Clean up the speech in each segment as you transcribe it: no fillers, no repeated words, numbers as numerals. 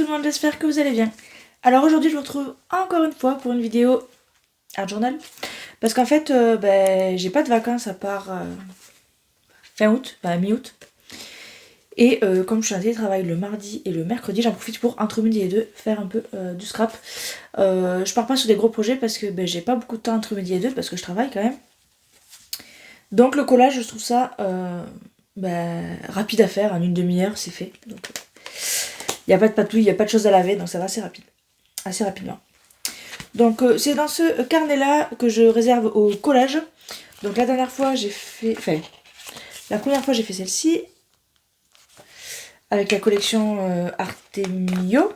tout le monde, j'espère que vous allez bien. Alors aujourd'hui je vous retrouve encore une fois pour une vidéo art journal. Parce qu'en fait j'ai pas de vacances à part fin août, mi-août. Et comme je suis en télétravail le mardi et le mercredi, j'en profite pour entre midi et deux faire un peu du scrap. Je pars pas sur des gros projets parce que j'ai pas beaucoup de temps entre midi et deux parce que je travaille quand même. Donc le collage je trouve ça rapide à faire, en une demi-heure c'est fait. Donc il n'y a pas de patouille, il n'y a pas de choses à laver, donc ça va assez rapidement. Donc c'est dans ce carnet là que je réserve au collage. Donc la première fois j'ai fait celle-ci avec la collection Artemio.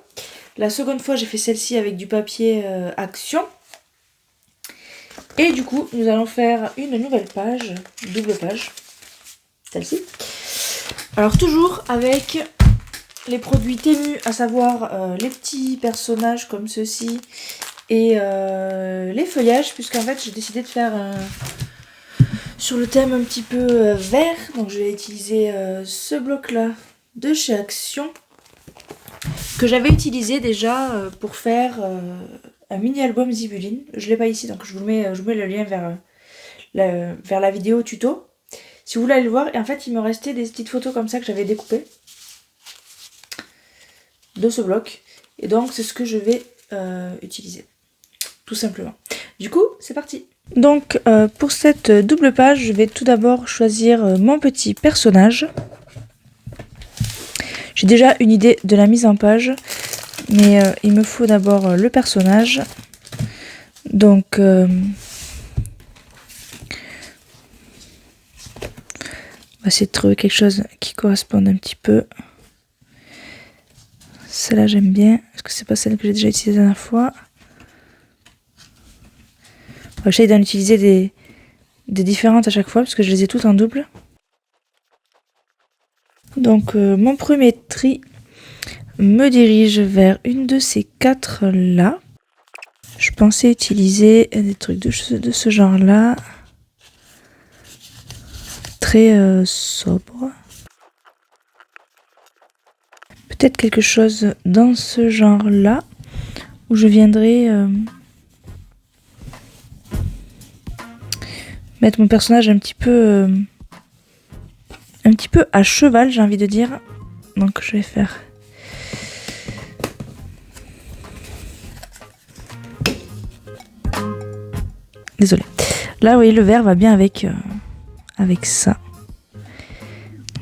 La seconde fois j'ai fait celle-ci avec du papier Action. Et du coup nous allons faire une nouvelle page, double page, celle-ci. Alors toujours avec les produits Temu, à savoir les petits personnages comme ceci et les feuillages, puisqu'en fait j'ai décidé de faire sur le thème un petit peu vert. Donc je vais utiliser ce bloc là de chez Action que j'avais utilisé déjà pour faire un mini album Zibuline. Je l'ai pas ici, donc je vous mets le lien vers la vidéo tuto si vous voulez aller le voir. Et en fait il me restait des petites photos comme ça que j'avais découpées de ce bloc, et donc c'est ce que je vais utiliser tout simplement. Du coup c'est parti. Donc pour cette double page je vais tout d'abord choisir mon petit personnage. J'ai déjà une idée de la mise en page, mais il me faut d'abord le personnage. Donc on va essayer de trouver quelque chose qui corresponde un petit peu. Celle-là j'aime bien, parce que c'est pas celle que j'ai déjà utilisée la dernière fois. J'essaie d'en utiliser des différentes à chaque fois, parce que je les ai toutes en double. Donc mon premier tri me dirige vers une de ces quatre là. Je pensais utiliser des trucs de ce genre là. Très sobre. Peut-être quelque chose dans ce genre là, où je viendrai mettre mon personnage un petit peu à cheval, j'ai envie de dire. Donc je vais faire désolée. Là, vous voyez, le vert va bien avec ça.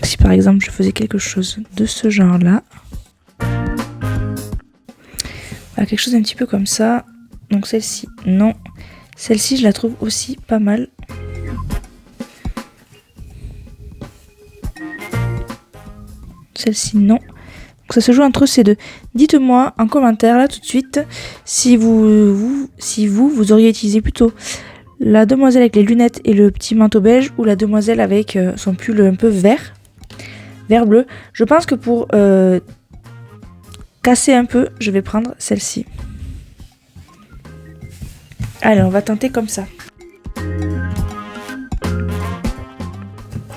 Si par exemple je faisais quelque chose de ce genre là, voilà, quelque chose un petit peu comme ça. Donc celle-ci, non. Celle-ci, je la trouve aussi pas mal. Celle-ci, non. Donc ça se joue entre ces deux. Dites-moi en commentaire là tout de suite si vous auriez utilisé plutôt la demoiselle avec les lunettes et le petit manteau beige, ou la demoiselle avec son pull un peu vert bleu. Je pense que pour casser un peu, je vais prendre celle-ci. Allez, on va tenter comme ça.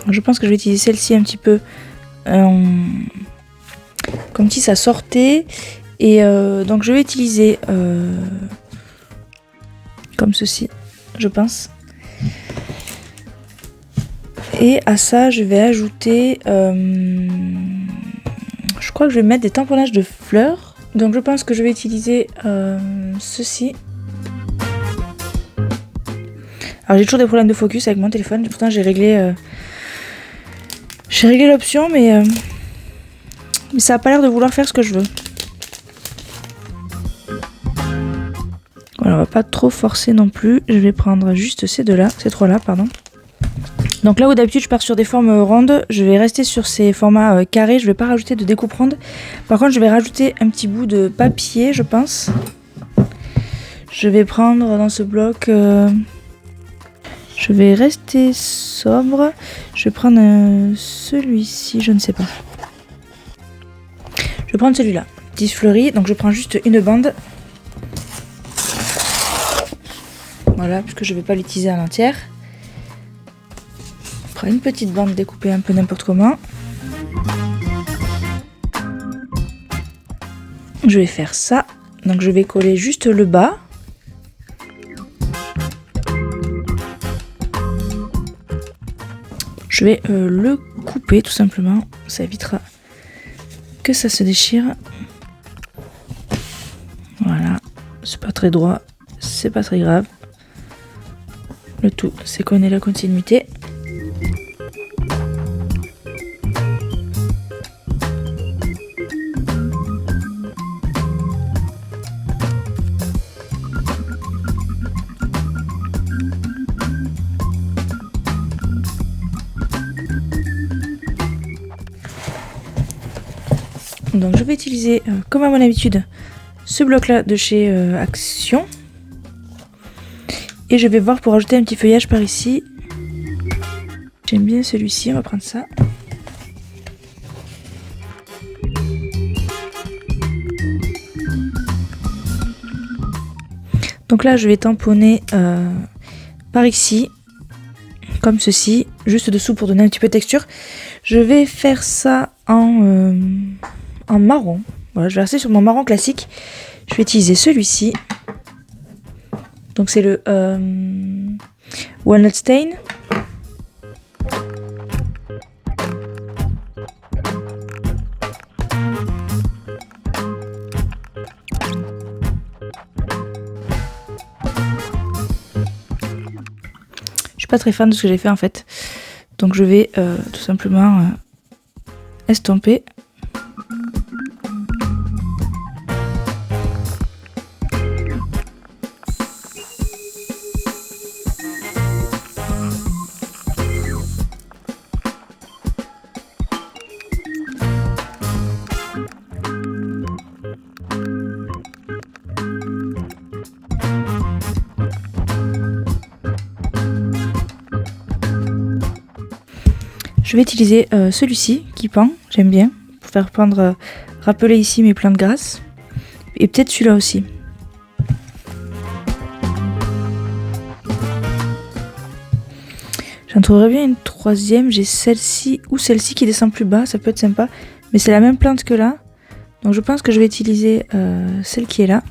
Je pense que je vais utiliser celle-ci un petit peu comme si ça sortait. Et donc je vais utiliser comme ceci, je pense. Et à ça, je vais ajouter... je crois que je vais mettre des tamponnages de fleurs. Donc je pense que je vais utiliser ceci. Alors j'ai toujours des problèmes de focus avec mon téléphone. Pourtant j'ai réglé l'option, mais ça n'a pas l'air de vouloir faire ce que je veux. Voilà, on va pas trop forcer non plus. Je vais prendre juste ces trois là, pardon. Donc là où d'habitude je pars sur des formes rondes, je vais rester sur ces formats carrés. Je vais pas rajouter de découpe ronde. Par contre je vais rajouter un petit bout de papier, je pense. Je vais prendre dans ce bloc... je vais rester sobre. Je vais prendre celui-ci, je ne sais pas. Je vais prendre celui-là, 10 fleuris. Donc je prends juste une bande. Voilà, puisque je ne vais pas l'utiliser à l'entière. Je prends une petite bande découpée un peu n'importe comment. je vais faire ça. Donc je vais coller juste le bas. Je vais le couper tout simplement. Ça évitera que ça se déchire. Voilà. C'est pas très droit. C'est pas très grave. Le tout, c'est qu'on ait la continuité. Donc je vais utiliser, comme à mon habitude, ce bloc là de chez Action. Et je vais voir pour ajouter un petit feuillage par ici. J'aime bien celui-ci, on va prendre ça. Donc là je vais tamponner par ici, comme ceci, juste dessous pour donner un petit peu de texture. Je vais faire ça en marron. Voilà, je vais rester sur mon marron classique. Je vais utiliser celui-ci. Donc c'est le Walnut Stain. Je suis pas très fan de ce que j'ai fait en fait. Donc je vais tout simplement estomper. Je vais utiliser celui-ci qui pend, j'aime bien, pour faire pendre, rappeler ici mes plantes grasses. Et peut-être celui-là aussi. J'en trouverais bien une troisième, j'ai celle-ci ou celle-ci qui descend plus bas, ça peut être sympa. Mais c'est la même plante que là, donc je pense que je vais utiliser celle qui est là.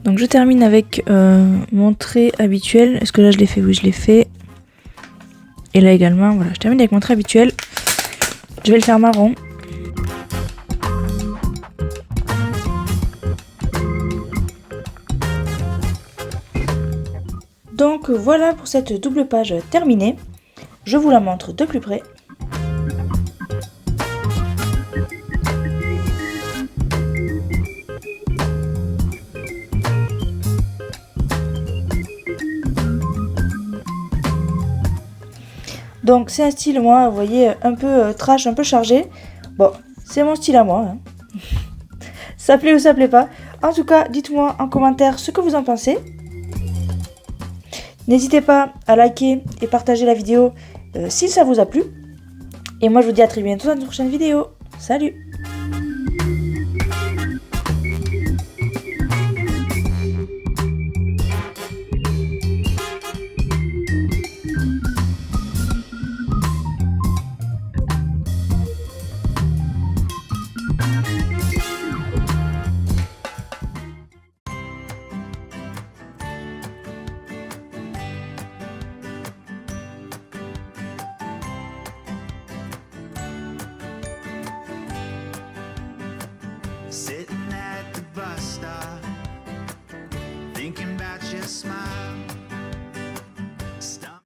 Donc je termine avec mon trait habituel. Est-ce que là je l'ai fait? Oui, je l'ai fait. Et là également, voilà, je termine avec mon trait habituel. Je vais le faire marron. Donc voilà pour cette double page terminée. Je vous la montre de plus près. Donc c'est un style, moi, vous voyez, un peu trash, un peu chargé. Bon, c'est mon style à moi. Hein. Ça plaît ou ça plaît pas. En tout cas, dites-moi en commentaire ce que vous en pensez. N'hésitez pas à liker et partager la vidéo si ça vous a plu. Et moi, je vous dis à très bientôt dans une prochaine vidéo. Salut! Sitting at the bus stop, thinking about your smile.